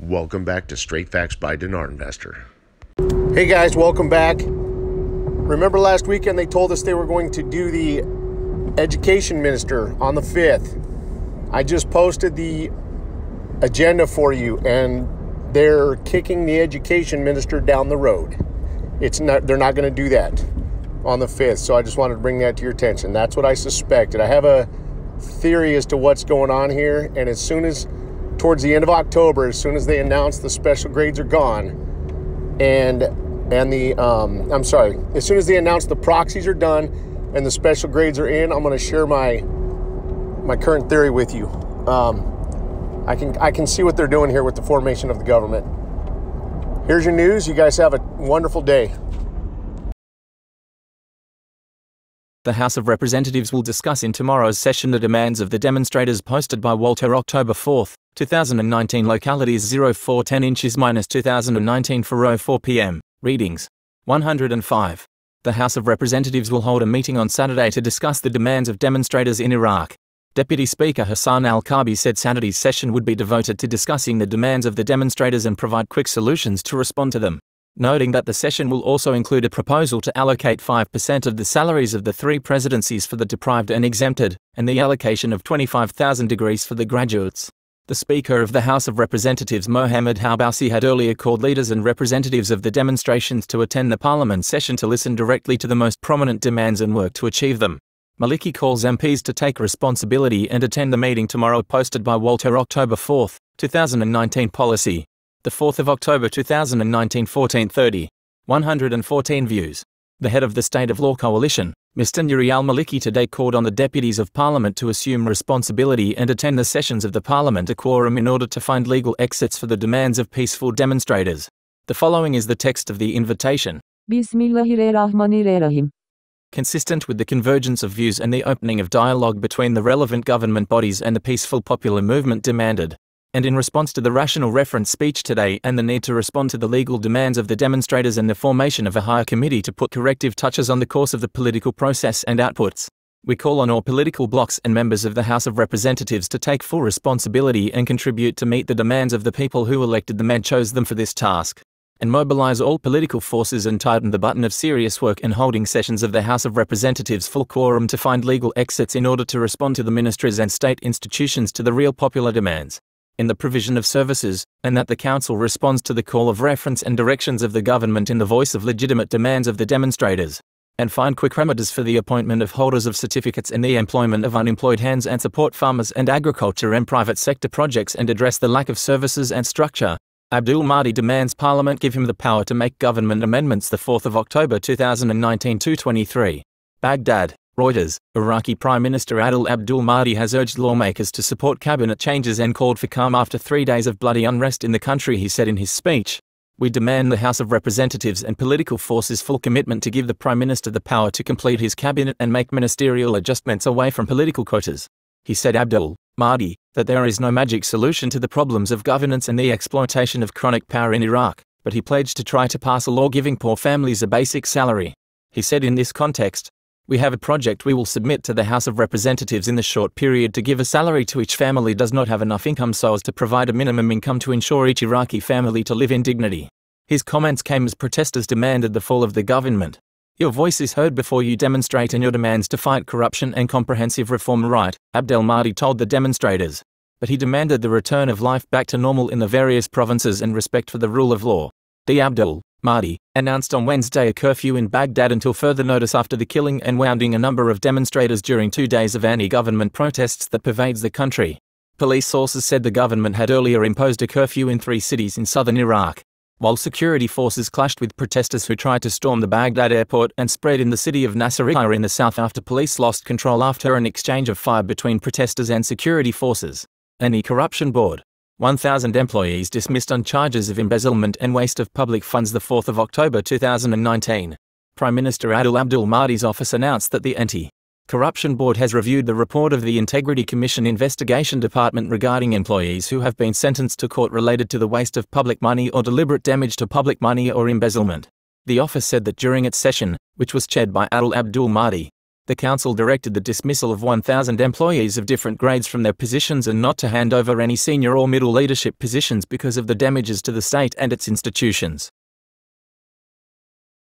Welcome back to Straight Facts by Dinar Investor. Hey guys, welcome back. Remember last weekend they told us they were going to do the education minister on the 5th. I just posted the agenda for you and they're kicking the education minister down the road. They're not going to do that on the 5th, so I just wanted to bring that to your attention. That's what I suspected. I have a theory as to what's going on here, and as soon as towards the end of October, as soon as they announce the special grades are gone as soon as they announce the proxies are done and the special grades are in, I'm going to share my current theory with you. I can see what they're doing here with the formation of the government. Here's your news. You guys have a wonderful day. The House of Representatives will discuss in tomorrow's session the demands of the demonstrators posted by Walter October 4, 2019 localities 0410 inches minus 2019 for 04 p.m. Readings 105. The House of Representatives will hold a meeting on Saturday to discuss the demands of demonstrators in Iraq. Deputy Speaker Hassan Al-Kabi said Saturday's session would be devoted to discussing the demands of the demonstrators and provide quick solutions to respond to them, noting that the session will also include a proposal to allocate 5% of the salaries of the 3 presidencies for the deprived and exempted, and the allocation of 25,000 degrees for the graduates. The Speaker of the House of Representatives Mohammed Halbousi had earlier called leaders and representatives of the demonstrations to attend the Parliament session to listen directly to the most prominent demands and work to achieve them. Maliki calls MPs to take responsibility and attend the meeting tomorrow, posted by Walter October 4, 2019 Policy. The 4th of October 2019 14:30. 114 views. The head of the State of Law Coalition, Mr. Nuri al-Maliki, today called on the deputies of Parliament to assume responsibility and attend the sessions of the Parliament a quorum in order to find legal exits for the demands of peaceful demonstrators. The following is the text of the invitation. Bismillahirrahmanirrahim. Consistent with the convergence of views and the opening of dialogue between the relevant government bodies and the peaceful popular movement demanded, and in response to the rational reference speech today and the need to respond to the legal demands of the demonstrators and the formation of a higher committee to put corrective touches on the course of the political process and outputs, we call on all political blocs and members of the House of Representatives to take full responsibility and contribute to meet the demands of the people who elected them and chose them for this task, and mobilize all political forces and tighten the button of serious work and holding sessions of the House of Representatives full quorum to find legal exits in order to respond to the ministries and state institutions to the real popular demands in the provision of services, and that the Council responds to the call of reference and directions of the government in the voice of legitimate demands of the demonstrators, and find quick remedies for the appointment of holders of certificates and the employment of unemployed hands and support farmers and agriculture and private sector projects and address the lack of services and structure. Abdul Mahdi demands Parliament give him the power to make government amendments. The 4th of October 2019 2:23. Baghdad, Reuters. Iraqi Prime Minister Adil Abdul Mahdi has urged lawmakers to support cabinet changes and called for calm after 3 days of bloody unrest in the country. He said in his speech, "We demand the House of Representatives and political forces full commitment to give the Prime Minister the power to complete his cabinet and make ministerial adjustments away from political quotas." He said Abdul Mahdi that there is no magic solution to the problems of governance and the exploitation of chronic power in Iraq, but he pledged to try to pass a law giving poor families a basic salary. He said in this context, "We have a project we will submit to the House of Representatives in the short period to give a salary to each family does not have enough income so as to provide a minimum income to ensure each Iraqi family to live in dignity." His comments came as protesters demanded the fall of the government. "Your voice is heard before you demonstrate and your demands to fight corruption and comprehensive reform right," Abdel Mahdi told the demonstrators. But he demanded the return of life back to normal in the various provinces and respect for the rule of law. The Abdel Mahdi announced on Wednesday a curfew in Baghdad until further notice after the killing and wounding a number of demonstrators during 2 days of anti-government protests that pervades the country. Police sources said the government had earlier imposed a curfew in 3 cities in southern Iraq, while security forces clashed with protesters who tried to storm the Baghdad airport and spread in the city of Nasiriyah in the south after police lost control after an exchange of fire between protesters and security forces. Anti-Corruption Board. 1,000 employees dismissed on charges of embezzlement and waste of public funds. The 4th of October 2019. Prime Minister Adil Abdul Mahdi's office announced that the Anti-Corruption Board has reviewed the report of the Integrity Commission Investigation Department regarding employees who have been sentenced to court related to the waste of public money or deliberate damage to public money or embezzlement. The office said that during its session, which was chaired by Adil Abdul Mahdi, The council directed the dismissal of 1,000 employees of different grades from their positions and not to hand over any senior or middle leadership positions because of the damages to the state and its institutions.